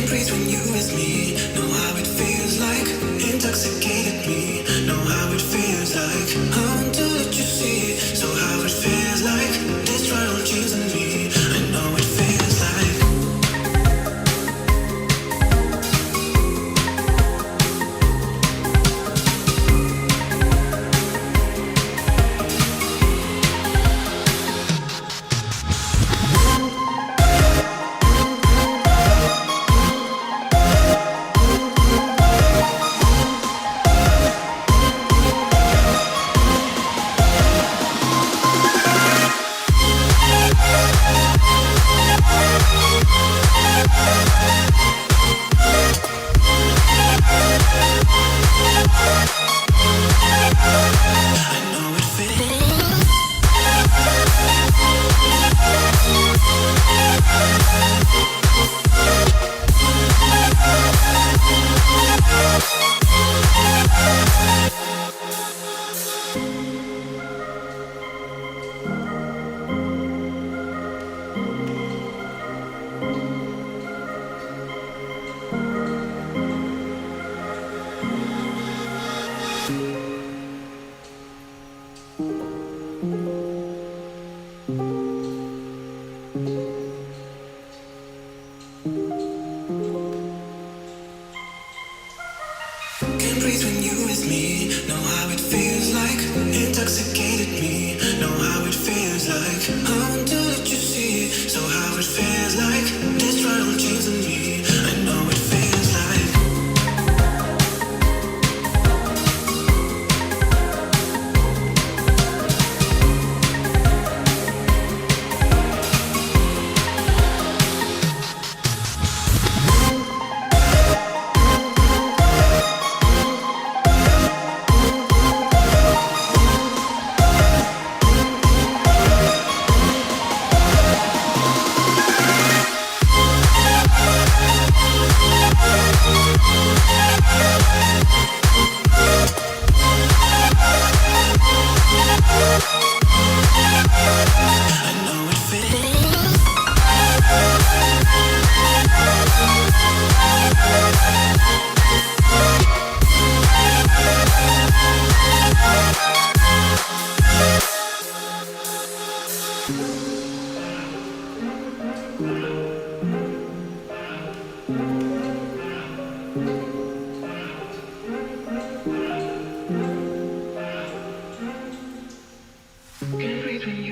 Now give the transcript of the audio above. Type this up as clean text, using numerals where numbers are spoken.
breathe when you with me. Know how it feels like. Intoxicated me. Know how it feels like. I want to let you see. So how it feels like. Destroy all dreams in me. I know it feels like. Can't breathe when you with me. Know how it feels like. Intoxicated me. Know how it feels like. I want to let you see. So how it feels like. Destroy all dreams in me. I know it feels like. Can't breathe when